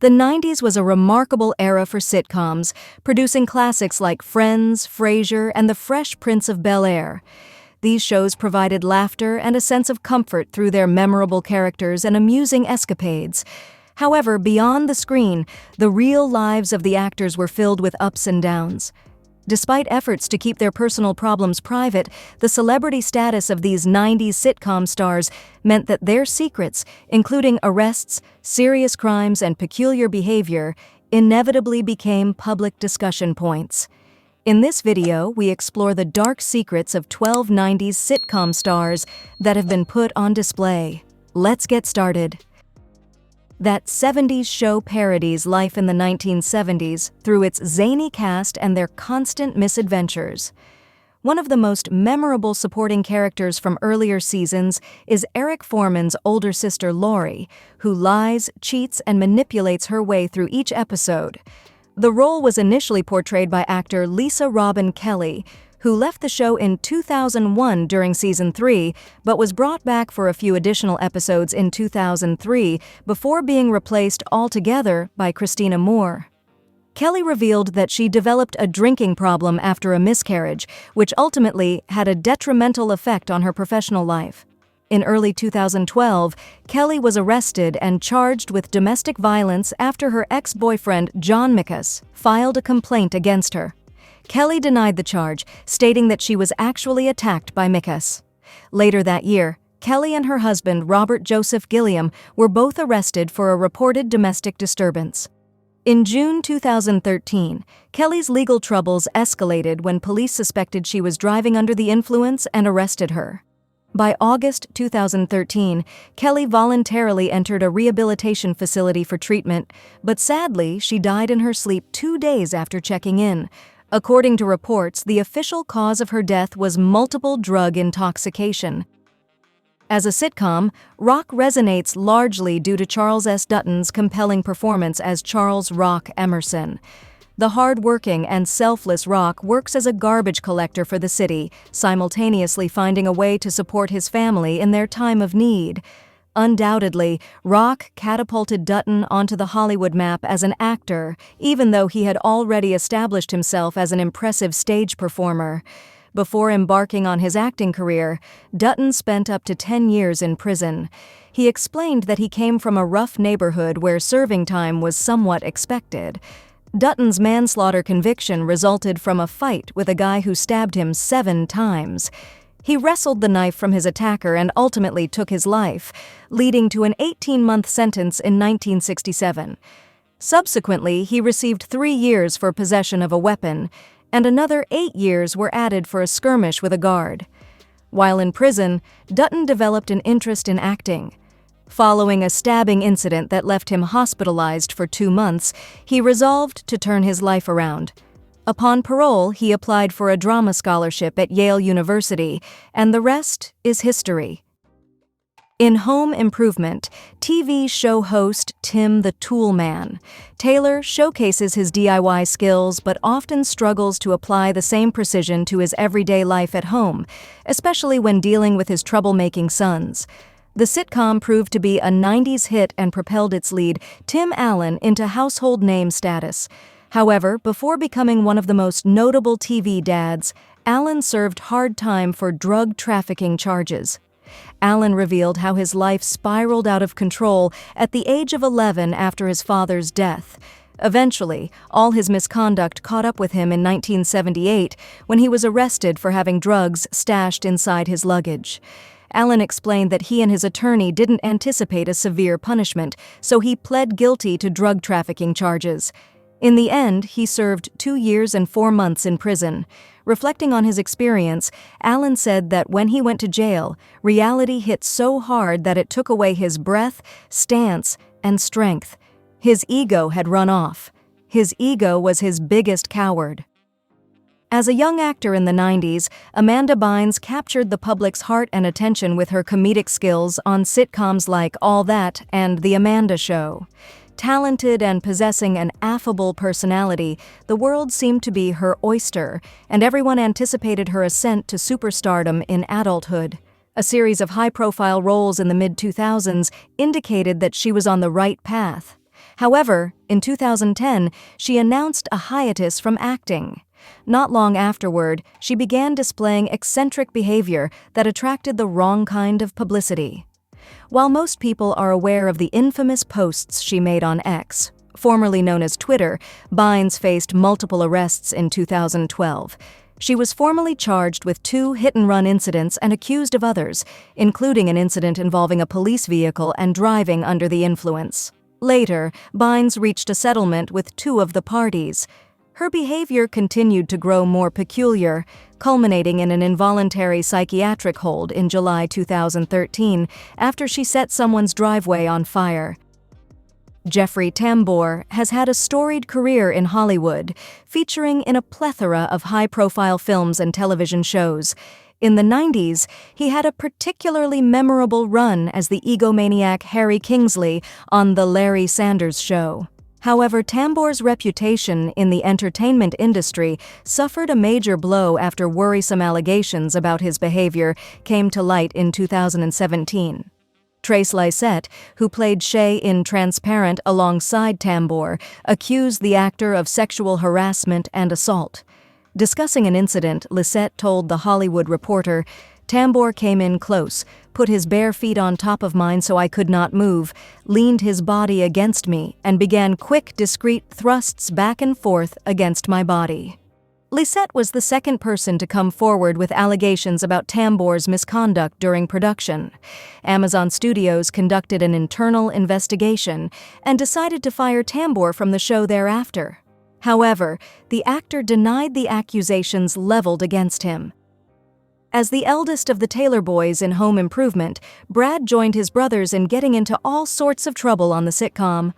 The 90s was a remarkable era for sitcoms, producing classics like Friends, Frasier, and The Fresh Prince of Bel-Air. These shows provided laughter and a sense of comfort through their memorable characters and amusing escapades. However, beyond the screen, the real lives of the actors were filled with ups and downs. Despite efforts to keep their personal problems private, the celebrity status of these 90s sitcom stars meant that their secrets, including arrests, serious crimes, and peculiar behavior, inevitably became public discussion points. In this video, we explore the dark secrets of 12 90s sitcom stars that have been put on display. Let's get started. That 70s show parodies life in the 1970s through its zany cast and their constant misadventures. One of the most memorable supporting characters from earlier seasons is Eric Foreman's older sister Lori, who lies, cheats, and manipulates her way through each episode. The role was initially portrayed by actor Lisa Robin Kelly, who left the show in 2001 during Season 3, but was brought back for a few additional episodes in 2003 before being replaced altogether by Christina Moore. Kelly revealed that she developed a drinking problem after a miscarriage, which ultimately had a detrimental effect on her professional life. In early 2012, Kelly was arrested and charged with domestic violence after her ex-boyfriend, John Mikas, filed a complaint against her. Kelly denied the charge, stating that she was actually attacked by Mikas. Later that year, Kelly and her husband, Robert Joseph Gilliam, were both arrested for a reported domestic disturbance. In June 2013, Kelly's legal troubles escalated when police suspected she was driving under the influence and arrested her. By August 2013, Kelly voluntarily entered a rehabilitation facility for treatment, but sadly, she died in her sleep 2 days after checking in. According to reports, the official cause of her death was multiple drug intoxication. As a sitcom, Rock resonates largely due to Charles S. Dutton's compelling performance as Charles Rock Emerson. The hard-working and selfless Rock works as a garbage collector for the city, simultaneously finding a way to support his family in their time of need. Undoubtedly, Rock catapulted Dutton onto the Hollywood map as an actor, even though he had already established himself as an impressive stage performer. Before embarking on his acting career, Dutton spent up to 10 years in prison. He explained that he came from a rough neighborhood where serving time was somewhat expected. Dutton's manslaughter conviction resulted from a fight with a guy who stabbed him 7 times. He wrestled the knife from his attacker and ultimately took his life, leading to an 18-month sentence in 1967. Subsequently, he received 3 years for possession of a weapon, and another 8 years were added for a skirmish with a guard. While in prison, Dutton developed an interest in acting. Following a stabbing incident that left him hospitalized for 2 months, he resolved to turn his life around. Upon parole, he applied for a drama scholarship at Yale University, and the rest is history. In Home Improvement, TV show host Tim the Tool Man, Taylor showcases his DIY skills but often struggles to apply the same precision to his everyday life at home, especially when dealing with his troublemaking sons. The sitcom proved to be a 90s hit and propelled its lead, Tim Allen, into household name status. However, before becoming one of the most notable TV dads, Allen served hard time for drug trafficking charges. Allen revealed how his life spiraled out of control at the age of 11 after his father's death. Eventually, all his misconduct caught up with him in 1978 when he was arrested for having drugs stashed inside his luggage. Allen explained that he and his attorney didn't anticipate a severe punishment, so he pled guilty to drug trafficking charges. In the end, he served 2 years and 4 months in prison. Reflecting on his experience, Allen said that when he went to jail, reality hit so hard that it took away his breath, stance, and strength. His ego had run off. His ego was his biggest coward. As a young actor in the 90s, Amanda Bynes captured the public's heart and attention with her comedic skills on sitcoms like All That and The Amanda Show. Talented and possessing an affable personality, the world seemed to be her oyster, and everyone anticipated her ascent to superstardom in adulthood. A series of high-profile roles in the mid-2000s indicated that she was on the right path. However, in 2010, she announced a hiatus from acting. Not long afterward, she began displaying eccentric behavior that attracted the wrong kind of publicity. While most people are aware of the infamous posts she made on X, formerly known as Twitter, Bynes faced multiple arrests in 2012. She was formally charged with 2 hit-and-run incidents and accused of others, including an incident involving a police vehicle and driving under the influence. Later, Bynes reached a settlement with 2 of the parties. Her behavior continued to grow more peculiar, culminating in an involuntary psychiatric hold in July 2013 after she set someone's driveway on fire. Jeffrey Tambour has had a storied career in Hollywood, featuring in a plethora of high-profile films and television shows. In the 90s, he had a particularly memorable run as the egomaniac Harry Kingsley on The Larry Sanders Show. However, Tambour's reputation in the entertainment industry suffered a major blow after worrisome allegations about his behavior came to light in 2017. Trace Lysette, who played Shay in Transparent alongside Tambour, accused the actor of sexual harassment and assault. Discussing an incident, Lysette told The Hollywood Reporter, "Tambour came in close, put his bare feet on top of mine so I could not move, leaned his body against me, and began quick, discreet thrusts back and forth against my body." Lysette was the second person to come forward with allegations about Tambour's misconduct during production. Amazon Studios conducted an internal investigation and decided to fire Tambour from the show thereafter. However, the actor denied the accusations leveled against him. As the eldest of the Taylor boys in Home Improvement, Brad joined his brothers in getting into all sorts of trouble on the sitcom.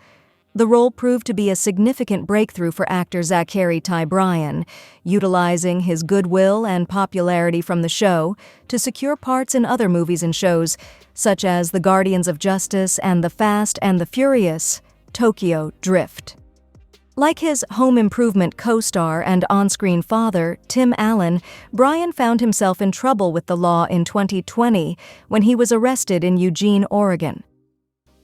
The role proved to be a significant breakthrough for actor Zachary Ty Bryan, utilizing his goodwill and popularity from the show to secure parts in other movies and shows, such as The Guardians of Justice and The Fast and the Furious, Tokyo Drift. Like his Home Improvement co-star and on-screen father, Tim Allen, Bryan found himself in trouble with the law in 2020 when he was arrested in Eugene, Oregon.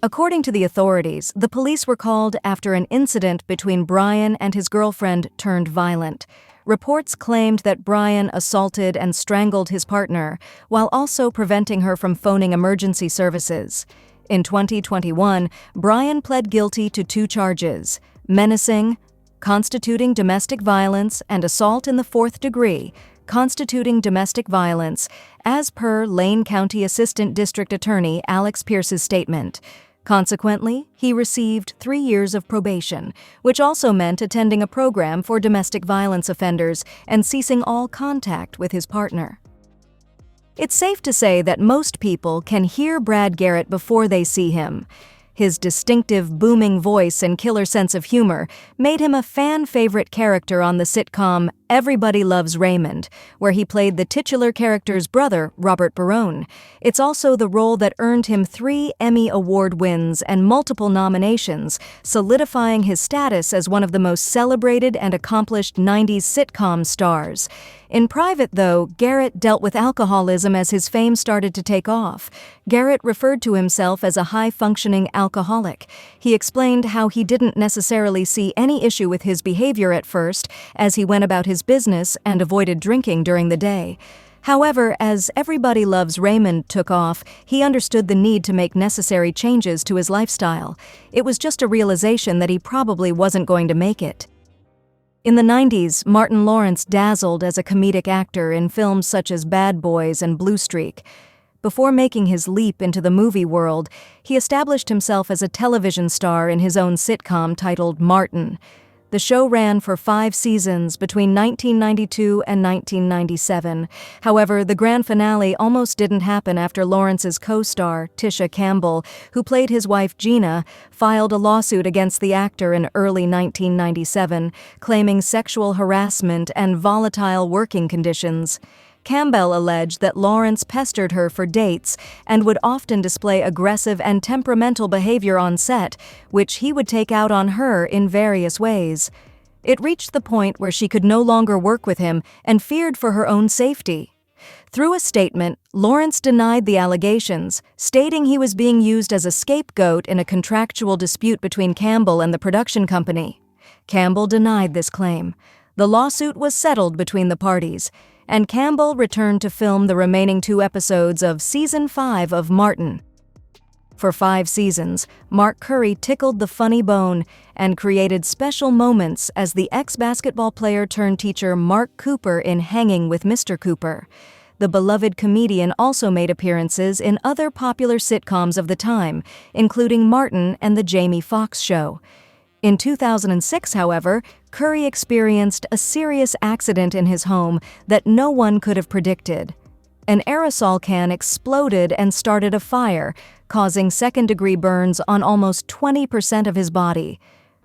According to the authorities, the police were called after an incident between Bryan and his girlfriend turned violent. Reports claimed that Bryan assaulted and strangled his partner, while also preventing her from phoning emergency services. In 2021, Bryan pled guilty to 2 charges: menacing, constituting domestic violence, and assault in the 4th degree, constituting domestic violence, as per Lane County Assistant District Attorney Alex Pierce's statement. Consequently, he received 3 years of probation, which also meant attending a program for domestic violence offenders and ceasing all contact with his partner. It's safe to say that most people can hear Brad Garrett before they see him. His distinctive, booming voice and killer sense of humor made him a fan-favorite character on the sitcom Everybody Loves Raymond, where he played the titular character's brother, Robert Barone. It's also the role that earned him 3 Emmy Award wins and multiple nominations, solidifying his status as one of the most celebrated and accomplished 90s sitcom stars. In private, though, Garrett dealt with alcoholism as his fame started to take off. Garrett referred to himself as a high-functioning alcoholic. He explained how he didn't necessarily see any issue with his behavior at first, as he went about his business and avoided drinking during the day. However, as Everybody Loves Raymond took off, he understood the need to make necessary changes to his lifestyle. It was just a realization that he probably wasn't going to make it. In the 90s, Martin Lawrence dazzled as a comedic actor in films such as Bad Boys and Blue Streak. Before making his leap into the movie world, he established himself as a television star in his own sitcom titled Martin. The show ran for 5 seasons between 1992 and 1997. However, the grand finale almost didn't happen after Lawrence's co-star, Tisha Campbell, who played his wife Gina, filed a lawsuit against the actor in early 1997, claiming sexual harassment and volatile working conditions. Campbell alleged that Lawrence pestered her for dates and would often display aggressive and temperamental behavior on set, which he would take out on her in various ways. It reached the point where she could no longer work with him and feared for her own safety. Through a statement, Lawrence denied the allegations, stating he was being used as a scapegoat in a contractual dispute between Campbell and the production company. Campbell denied this claim. The lawsuit was settled between the parties, and Campbell returned to film the remaining 2 episodes of Season 5 of Martin. For 5 seasons, Mark Curry tickled the funny bone and created special moments as the ex-basketball player turned teacher Mark Cooper in Hanging with Mr. Cooper. The beloved comedian also made appearances in other popular sitcoms of the time, including Martin and The Jamie Foxx Show. In 2006, however, Curry experienced a serious accident in his home that no one could have predicted. An aerosol can exploded and started a fire, causing second-degree burns on almost 20% of his body.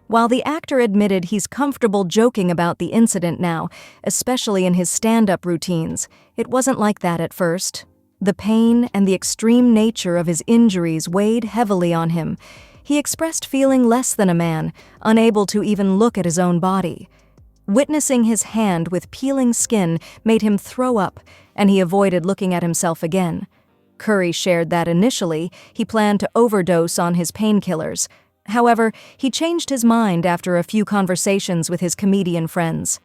While the actor admitted he's comfortable joking about the incident now, especially in his stand-up routines, it wasn't like that at first. The pain and the extreme nature of his injuries weighed heavily on him. He expressed feeling less than a man, unable to even look at his own body. Witnessing his hand with peeling skin made him throw up, and he avoided looking at himself again. Curry shared that initially he planned to overdose on his painkillers. However, he changed his mind after a few conversations with his comedian friends.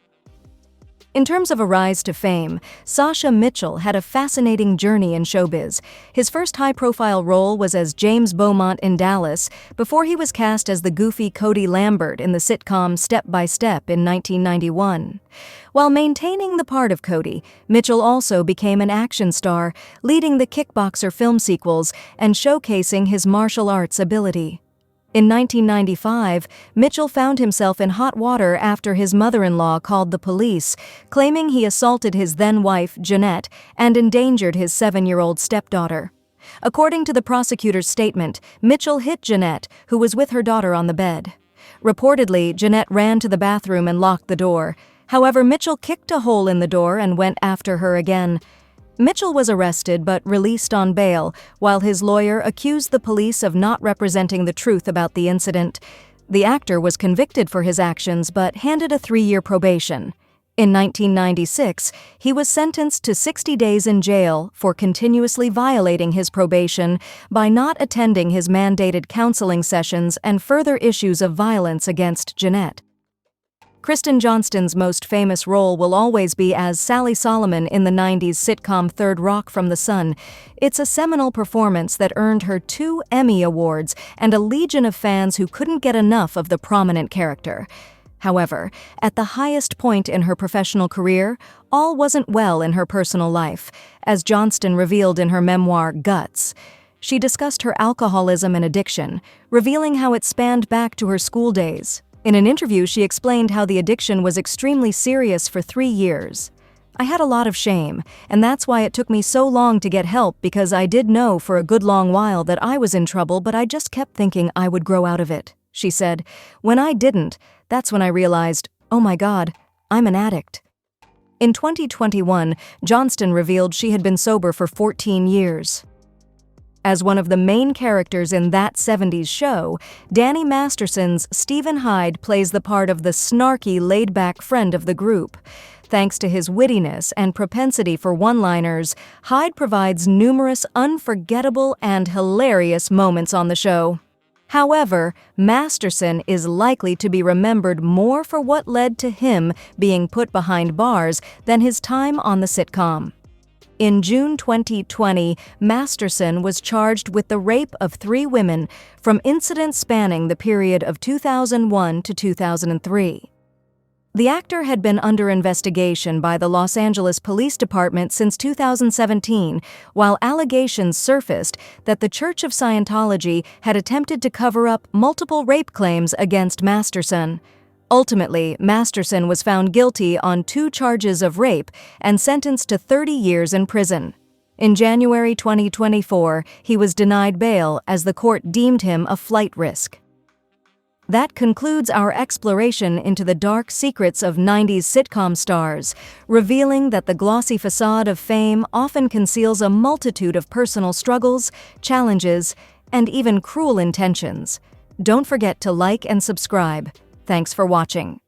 In terms of a rise to fame, Sasha Mitchell had a fascinating journey in showbiz. His first high-profile role was as James Beaumont in Dallas, before he was cast as the goofy Cody Lambert in the sitcom Step by Step in 1991. While maintaining the part of Cody, Mitchell also became an action star, leading the Kickboxer film sequels and showcasing his martial arts ability. In 1995, Mitchell found himself in hot water after his mother-in-law called the police, claiming he assaulted his then-wife, Jeanette, and endangered his 7-year-old stepdaughter. According to the prosecutor's statement, Mitchell hit Jeanette, who was with her daughter on the bed. Reportedly, Jeanette ran to the bathroom and locked the door. However, Mitchell kicked a hole in the door and went after her again. Mitchell was arrested but released on bail, while his lawyer accused the police of not representing the truth about the incident. The actor was convicted for his actions but handed a 3-year probation. In 1996, he was sentenced to 60 days in jail for continuously violating his probation by not attending his mandated counseling sessions and further issues of violence against Jeanette. Kristen Johnston's most famous role will always be as Sally Solomon in the 90s sitcom Third Rock from the Sun. It's a seminal performance that earned her 2 Emmy Awards and a legion of fans who couldn't get enough of the prominent character. However, at the highest point in her professional career, all wasn't well in her personal life, as Johnston revealed in her memoir, Guts. She discussed her alcoholism and addiction, revealing how it spanned back to her school days. In an interview, she explained how the addiction was extremely serious for 3 years. I had a lot of shame, and that's why it took me so long to get help, because I did know for a good long while that I was in trouble, but I just kept thinking I would grow out of it, she said. When I didn't, that's when I realized, oh my God, I'm an addict. In 2021, Johnston revealed she had been sober for 14 years. As one of the main characters in That 70s Show, Danny Masterson's Stephen Hyde plays the part of the snarky, laid-back friend of the group. Thanks to his wittiness and propensity for one-liners, Hyde provides numerous unforgettable and hilarious moments on the show. However, Masterson is likely to be remembered more for what led to him being put behind bars than his time on the sitcom. In June 2020, Masterson was charged with the rape of 3 women from incidents spanning the period of 2001 to 2003. The actor had been under investigation by the Los Angeles Police Department since 2017, while allegations surfaced that the Church of Scientology had attempted to cover up multiple rape claims against Masterson. Ultimately, Masterson was found guilty on 2 charges of rape and sentenced to 30 years in prison. In January 2024, he was denied bail as the court deemed him a flight risk. That concludes our exploration into the dark secrets of 90s sitcom stars, revealing that the glossy facade of fame often conceals a multitude of personal struggles, challenges, and even cruel intentions. Don't forget to like and subscribe. Thanks for watching.